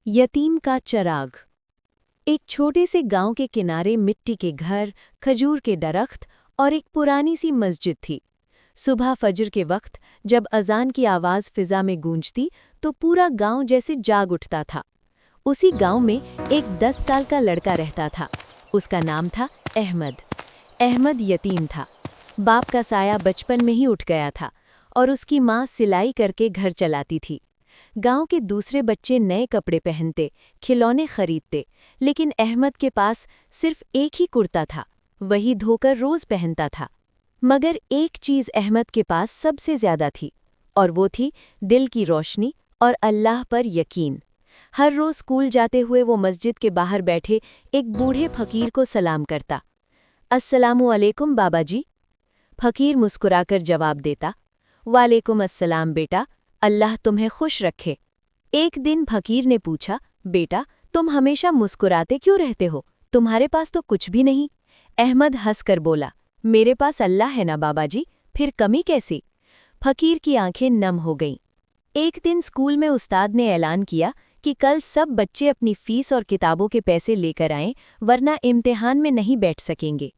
यतीम का चराग। एक छोटे से गांव के किनारे मिट्टी के घर, खजूर के दरख्त और एक पुरानी सी मस्जिद थी। सुबह फजर के वक्त जब अजान की आवाज़ फिजा में गूंजती तो पूरा गांव जैसे जाग उठता था। उसी गांव में एक 10 साल का लड़का रहता था। उसका नाम था अहमद। अहमद यतीम था। बाप का साया बचपन में ही उठ गया था और उसकी माँ सिलाई करके घर चलाती थी। गांव के दूसरे बच्चे नए कपड़े पहनते, खिलौने खरीदते, लेकिन अहमद के पास सिर्फ एक ही कुर्ता था। वही धोकर रोज पहनता था। मगर एक चीज अहमद के पास सबसे ज्यादा थी, और वो थी दिल की रोशनी और अल्लाह पर यकीन। हर रोज स्कूल जाते हुए वो मस्जिद के बाहर बैठे एक बूढ़े फकीर को सलाम करता। अस्सलामु अलैकुम बाबा जी। फकीर मुस्कुराकर जवाब देता, वालेकुम अस्सलाम बेटा, अल्लाह तुम्हें खुश रखे। एक दिन फकीर ने पूछा, बेटा तुम हमेशा मुस्कुराते क्यों रहते हो? तुम्हारे पास तो कुछ भी नहीं। अहमद हंसकर बोला, मेरे पास अल्लाह है ना बाबा जी, फिर कमी कैसी? फकीर की आंखें नम हो गईं। एक दिन स्कूल में उस्ताद ने ऐलान किया कि कल सब बच्चे अपनी फीस और किताबों के पैसे लेकर आएं, वरना इम्तिहान में नहीं बैठ सकेंगे।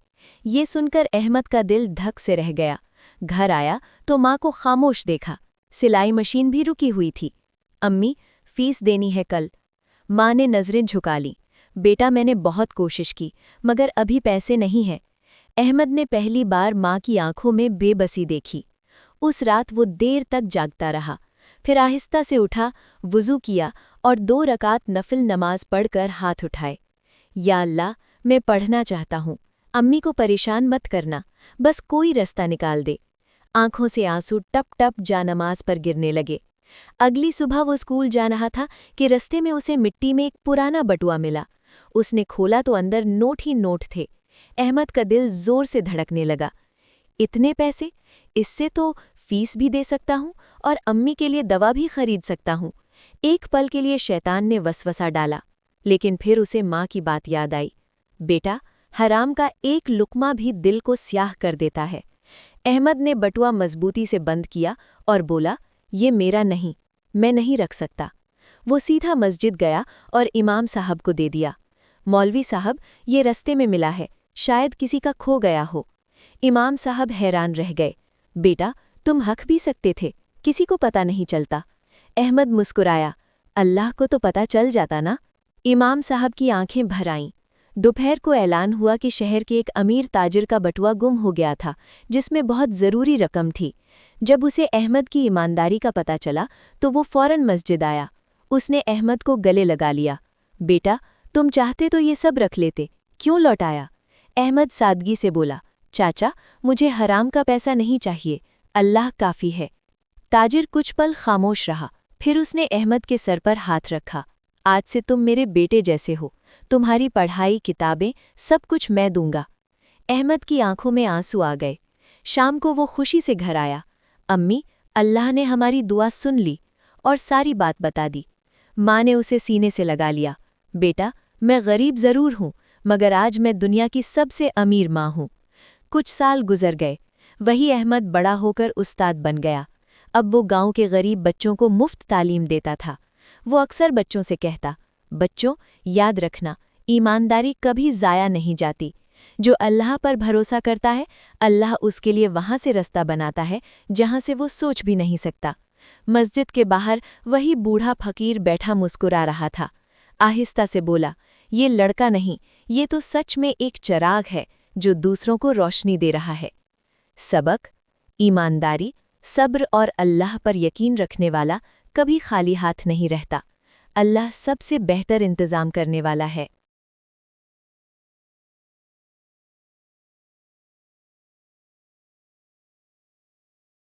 ये सुनकर अहमद का दिल धक से रह गया। घर आया तो माँ को खामोश देखा। सिलाई मशीन भी रुकी हुई थी। अम्मी, फीस देनी है कल। माँ ने नज़रें झुका लीं। बेटा मैंने बहुत कोशिश की, मगर अभी पैसे नहीं हैं। अहमद ने पहली बार माँ की आंखों में बेबसी देखी। उस रात वो देर तक जागता रहा। फिर आहिस्ता से उठा, वुज़ू किया और 2 रकात नफिल नमाज पढ़कर हाथ उठाए। या अल्लाह, मैं पढ़ना चाहता हूँ। अम्मी को परेशान मत करना, बस कोई रास्ता निकाल दे। आंखों से आंसू टप टप जानमाज पर गिरने लगे। अगली सुबह वो स्कूल जा रहा था कि रस्ते में उसे मिट्टी में एक पुराना बटुआ मिला। उसने खोला तो अंदर नोट ही नोट थे। अहमद का दिल जोर से धड़कने लगा। इतने पैसे? इससे तो फीस भी दे सकता हूँ और अम्मी के लिए दवा भी खरीद सकता हूँ। एक पल के लिए शैतान ने वसवसा डाला, लेकिन फिर उसे माँ की बात याद आई। बेटा, हराम का एक लुकमा भी दिल को स्याह कर देता है। अहमद ने बटुआ मजबूती से बंद किया और बोला, ये मेरा नहीं, मैं नहीं रख सकता। वो सीधा मस्जिद गया और इमाम साहब को दे दिया। मौलवी साहब, ये रस्ते में मिला है, शायद किसी का खो गया हो। इमाम साहब हैरान रह गए। बेटा, तुम हक भी सकते थे, किसी को पता नहीं चलता। अहमद मुस्कुराया, अल्लाह को तो पता चल जाता ना। इमाम साहब की आंखें भर आईं। दोपहर को ऐलान हुआ कि शहर के एक अमीर ताजिर का बटुआ गुम हो गया था, जिसमें बहुत ज़रूरी रकम थी। जब उसे अहमद की ईमानदारी का पता चला तो वो फौरन मस्जिद आया। उसने अहमद को गले लगा लिया। बेटा, तुम चाहते तो ये सब रख लेते, क्यों लौटाया? अहमद सादगी से बोला, चाचा, मुझे हराम का पैसा नहीं चाहिए, अल्लाह काफ़ी है। ताजिर कुछ पल खामोश रहा, फिर उसने अहमद के सर पर हाथ रखा। आज से तुम मेरे बेटे जैसे हो, तुम्हारी पढ़ाई, किताबें, सब कुछ मैं दूंगा। अहमद की आंखों में आंसू आ गए। शाम को वो खुशी से घर आया। अम्मी, अल्लाह ने हमारी दुआ सुन ली और सारी बात बता दी। माँ ने उसे सीने से लगा लिया। बेटा, मैं गरीब ज़रूर हूँ, मगर आज मैं दुनिया की सबसे अमीर माँ हूँ। कुछ साल गुजर गए। वही अहमद बड़ा होकर उस्ताद बन गया। अब वो गांव के गरीब बच्चों को मुफ्त तालीम देता था। वो अक्सर बच्चों से कहता, बच्चों, याद रखना, ईमानदारी कभी ज़ाया नहीं जाती। जो अल्लाह पर भरोसा करता है, अल्लाह उसके लिए वहाँ से रास्ता बनाता है जहाँ से वो सोच भी नहीं सकता। मस्जिद के बाहर वही बूढ़ा फकीर बैठा मुस्कुरा रहा था। आहिस्ता से बोला, ये लड़का नहीं, ये तो सच में एक चिराग है जो दूसरों को रोशनी दे रहा है। सबक: ईमानदारी, सब्र और अल्लाह पर यकीन रखने वाला कभी खाली हाथ नहीं रहता। अल्लाह सबसे बेहतर इंतज़ाम करने वाला है।